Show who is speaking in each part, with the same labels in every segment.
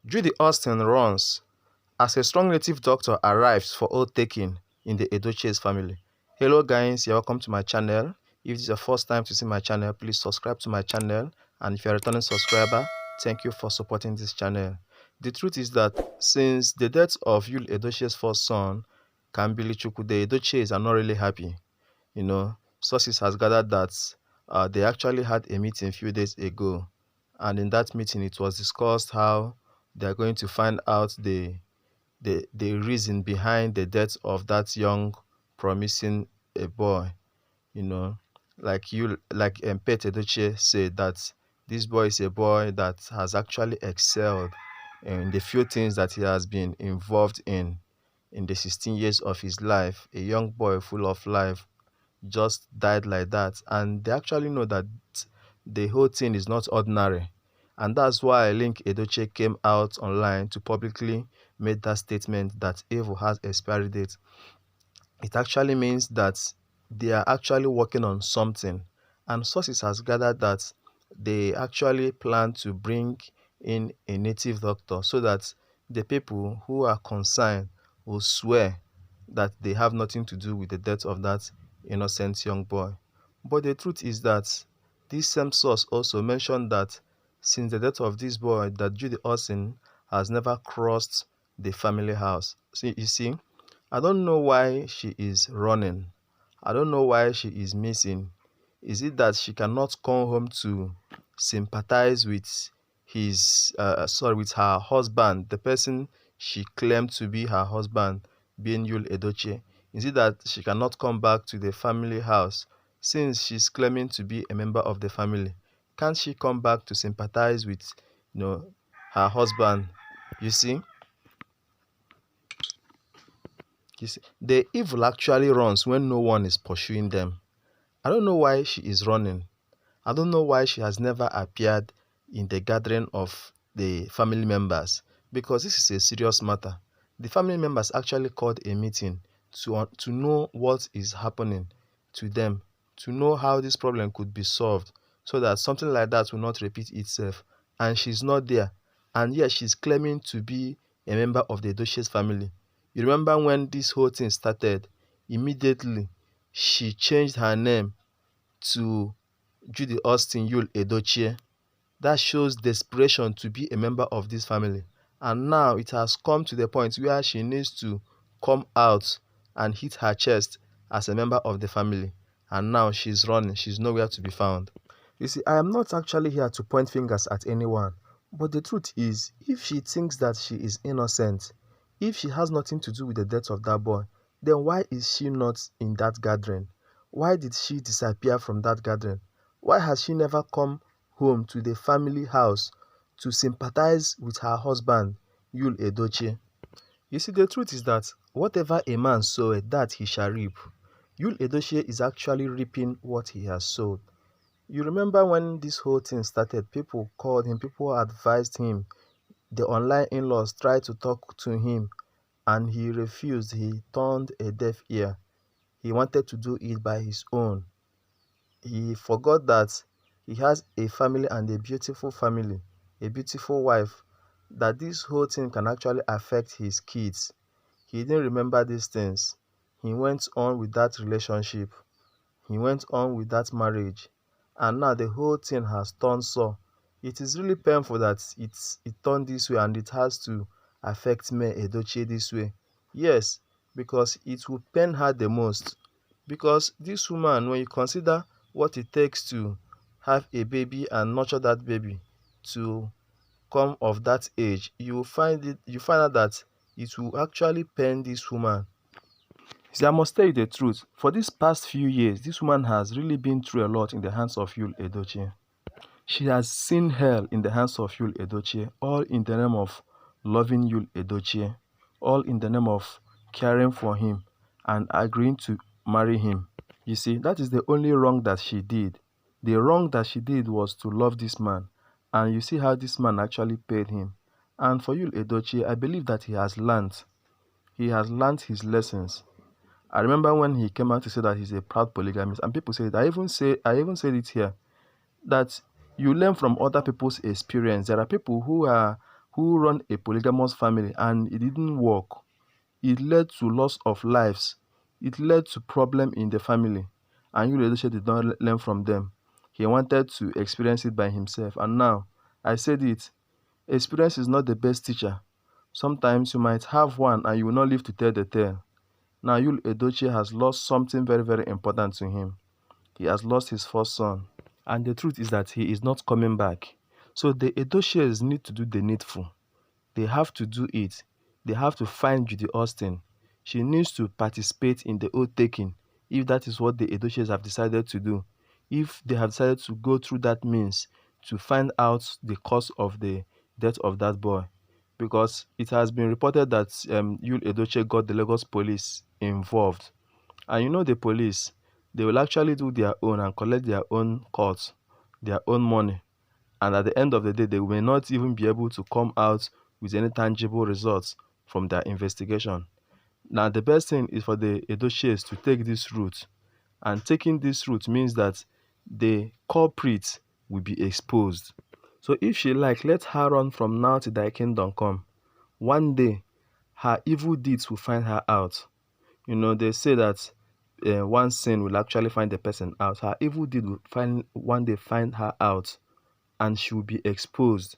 Speaker 1: Judy Austin runs as a strong native doctor arrives for oath taking in the edochies family. Hello guys, you're welcome to my channel. If this is your first time to see my channel, please subscribe to my channel. And if you're a returning subscriber, thank you for supporting this channel. The truth is that since the death of Yul Edochie's first son, Kambili Chukwu, the Edochies are not really happy. Sources has gathered that they actually had a meeting a few days ago, and in that meeting it was discussed how they are going to find out the reason behind the death of that young promising a boy. Like Pete Edochie said, that this boy is a boy that has actually excelled in the few things that he has been involved in the 16 years of his life. A young boy full of life just died like that, and they actually know that the whole thing is not ordinary. And that's why Link Edochie came out online to publicly make that statement that evil has expiry date. It actually means that they are actually working on something, and sources has gathered that they actually plan to bring in a native doctor so that the people who are concerned will swear that they have nothing to do with the death of that innocent young boy. But the truth is that this same source also mentioned that since the death of this boy, that Judy Austin has never crossed the family house. See, you see, I don't know why she is running. I don't know why she is missing. Is it that she cannot come home to sympathize with with her husband, the person she claimed to be her husband, being Yul Edochie? Is it that she cannot come back to the family house since she's claiming to be a member of the family? Can't she come back to sympathize with, her husband? You see? The evil actually runs when no one is pursuing them. I don't know why she is running. I don't know why she has never appeared in the gathering of the family members, because this is a serious matter. The family members actually called a meeting to know what is happening to them, to know how this problem could be solved so that something like that will not repeat itself. And she's not there. And yet she's claiming to be a member of the Edochie's family. You remember when this whole thing started, immediately she changed her name to Judy Austin Yul Edochie. That shows desperation to be a member of this family. And now it has come to the point where she needs to come out and hit her chest as a member of the family. And now she's running. She's nowhere to be found. You see, I am not actually here to point fingers at anyone. But the truth is, if she thinks that she is innocent, if she has nothing to do with the death of that boy, then why is she not in that gathering? Why did she disappear from that gathering? Why has she never come home to the family house to sympathize with her husband, Yul Edochie? You see, the truth is that whatever a man soweth, that he shall reap. Yul Edochie is actually reaping what he has sowed. You remember when this whole thing started, people called him, people advised him. The online in-laws tried to talk to him, and he refused. He turned a deaf ear. He wanted to do it by his own. He forgot that he has a family, and a beautiful family, a beautiful wife, that this whole thing can actually affect his kids. He didn't remember these things. He went on with that relationship. He went on with that marriage. And now the whole thing has turned so. It is really painful that it turned this way, and it has to affect me, Edochie, this way. Yes, because it will pain her the most. Because this woman, when you consider what it takes to have a baby and nurture that baby to come of that age, you find out that it will actually pain this woman. See, I must tell you the truth. For these past few years, this woman has really been through a lot in the hands of Yul Edochie. She has seen hell in the hands of Yul Edochie, all in the name of loving Yul Edochie, all in the name of caring for him and agreeing to marry him. You see, that is the only wrong that she did. The wrong that she did was to love this man. And you see how this man actually paid him. And for Yul Edochie, I believe that he has learned. He has learned his lessons. I remember when he came out to say that he's a proud polygamist, and people say it. I even said it here, that you learn from other people's experience. There are people who who run a polygamous family and it didn't work. It led to loss of lives. It led to problem in the family. And Yul Edochie did not learn from them. He wanted to experience it by himself. And now, I said it, experience is not the best teacher. Sometimes you might have one and you will not live to tell the tale. Now Yul Edochie has lost something very, very important to him. He has lost his first son. And the truth is that he is not coming back. So the Edochies need to do the needful. They have to do it. They have to find Judy Austin. She needs to participate in the oath taking if that is what the Edochies have decided to do. If they have decided to go through that means to find out the cause of the death of that boy. Because it has been reported that Yul Edochie got the Lagos police involved. And you know the police, they will actually do their own and collect their own court, their own money. And at the end of the day, they may not even be able to come out with any tangible results from their investigation. Now, the best thing is for the Edochies to take this route. And taking this route means that the culprit will be exposed. So if she like, let her run from now till thy kingdom come. One day, her evil deeds will find her out. You know, they say that one sin will actually find the person out. Her evil deed will one day find her out, and she will be exposed.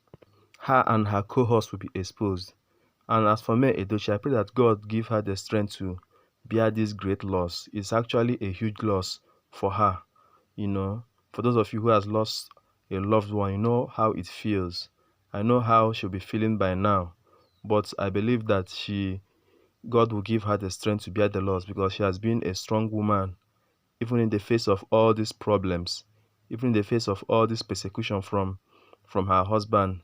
Speaker 1: Her and her cohorts will be exposed. And as for me, Edochie, I pray that God give her the strength to bear this great loss. It's actually a huge loss for her. You know, for those of you who has lost a loved one, you know how it feels. I know how she'll be feeling by now. But I believe that God will give her the strength to bear the loss, because she has been a strong woman, even in the face of all these problems, even in the face of all this persecution from her husband.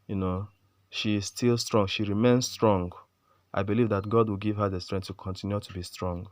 Speaker 1: You know, she is still strong. She remains strong. I believe that God will give her the strength to continue to be strong.